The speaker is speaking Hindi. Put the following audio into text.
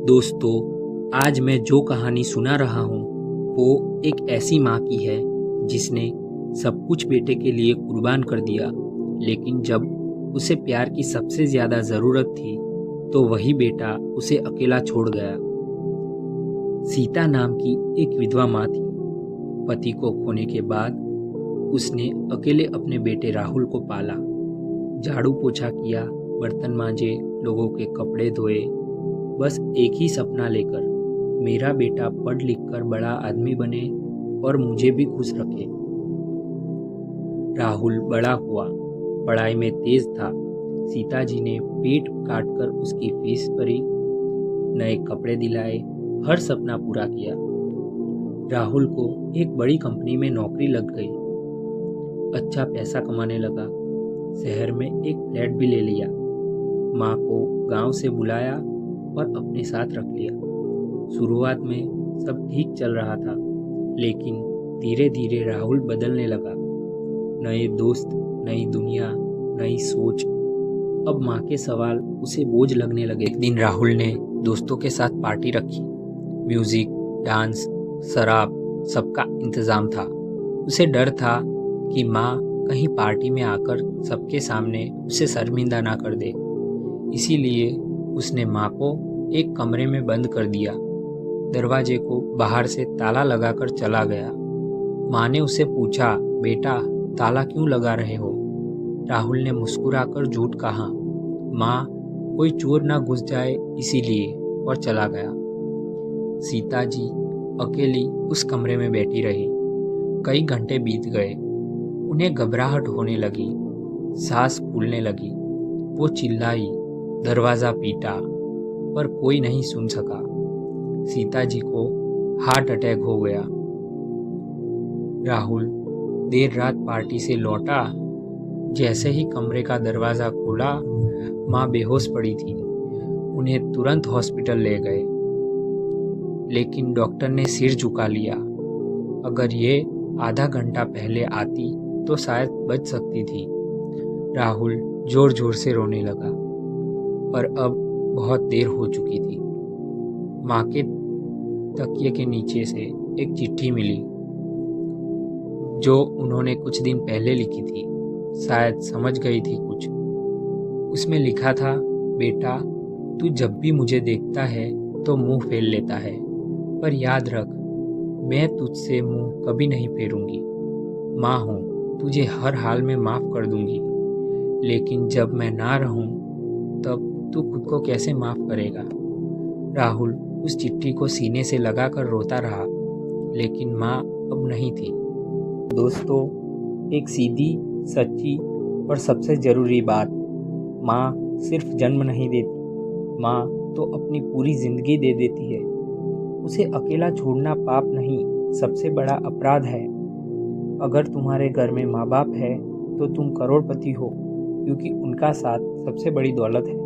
दोस्तों, आज मैं जो कहानी सुना रहा हूँ वो एक ऐसी माँ की है जिसने सब कुछ बेटे के लिए कुर्बान कर दिया, लेकिन जब उसे प्यार की सबसे ज़्यादा ज़रूरत थी तो वही बेटा उसे अकेला छोड़ गया। सीता नाम की एक विधवा माँ थी। पति को खोने के बाद उसने अकेले अपने बेटे राहुल को पाला। झाड़ू पोछा किया, बर्तन मांजे, लोगों के कपड़े धोए, बस एक ही सपना लेकर, मेरा बेटा पढ़ लिख कर बड़ा आदमी बने और मुझे भी खुश रखे। राहुल बड़ा हुआ, पढ़ाई में तेज था। सीता जी ने पेट काट कर उसकी फीस भरी, नए कपड़े दिलाए, हर सपना पूरा किया। राहुल को एक बड़ी कंपनी में नौकरी लग गई, अच्छा पैसा कमाने लगा। शहर में एक फ्लैट भी ले लिया। माँ को गांव से बुलाया और अपने साथ रख लिया। शुरुआत में सब ठीक चल रहा था, लेकिन धीरे धीरे राहुल बदलने लगा। नए दोस्त, नई दुनिया, नई सोच। अब माँ के सवाल उसे बोझ लगने लगे। एक दिन राहुल ने दोस्तों के साथ पार्टी रखी। म्यूजिक, डांस, शराब, सबका इंतजाम था। उसे डर था कि माँ कहीं पार्टी में आकर सबके सामने उसे शर्मिंदा ना कर दे। इसीलिए उसने माँ को एक कमरे में बंद कर दिया। दरवाजे को बाहर से ताला लगाकर चला गया। माँ ने उसे पूछा, बेटा ताला क्यों लगा रहे हो? राहुल ने मुस्कुराकर झूठ कहा, माँ कोई चोर ना घुस जाए इसीलिए, और चला गया। सीता जी अकेली उस कमरे में बैठी रही। कई घंटे बीत गए। उन्हें घबराहट होने लगी, सांस फूलने लगी। वो चिल्लाई, दरवाज़ा पीटा, पर कोई नहीं सुन सका। सीता जी को हार्ट अटैक हो गया। राहुल देर रात पार्टी से लौटा। जैसे ही कमरे का दरवाज़ा खोला, माँ बेहोश पड़ी थी। उन्हें तुरंत हॉस्पिटल ले गए, लेकिन डॉक्टर ने सिर झुका लिया। अगर ये आधा घंटा पहले आती तो शायद बच सकती थी। राहुल जोर जोर से रोने लगा, पर अब बहुत देर हो चुकी थी। माँ के तकिए के नीचे से एक चिट्ठी मिली, जो उन्होंने कुछ दिन पहले लिखी थी। शायद समझ गई थी कुछ। उसमें लिखा था, बेटा तू जब भी मुझे देखता है तो मुंह फेर लेता है, पर याद रख, मैं तुझसे मुंह कभी नहीं फेरूंगी। माँ हूँ, तुझे हर हाल में माफ़ कर दूंगी, लेकिन जब मैं ना रहूं तब तू खुद को कैसे माफ़ करेगा? राहुल उस चिट्ठी को सीने से लगाकर रोता रहा, लेकिन माँ अब नहीं थी। दोस्तों, एक सीधी, सच्ची और सबसे ज़रूरी बात, माँ सिर्फ जन्म नहीं देती, माँ तो अपनी पूरी ज़िंदगी दे देती है। उसे अकेला छोड़ना पाप नहीं, सबसे बड़ा अपराध है। अगर तुम्हारे घर में माँ बाप है तो तुम करोड़पति हो, क्योंकि उनका साथ सबसे बड़ी दौलत है।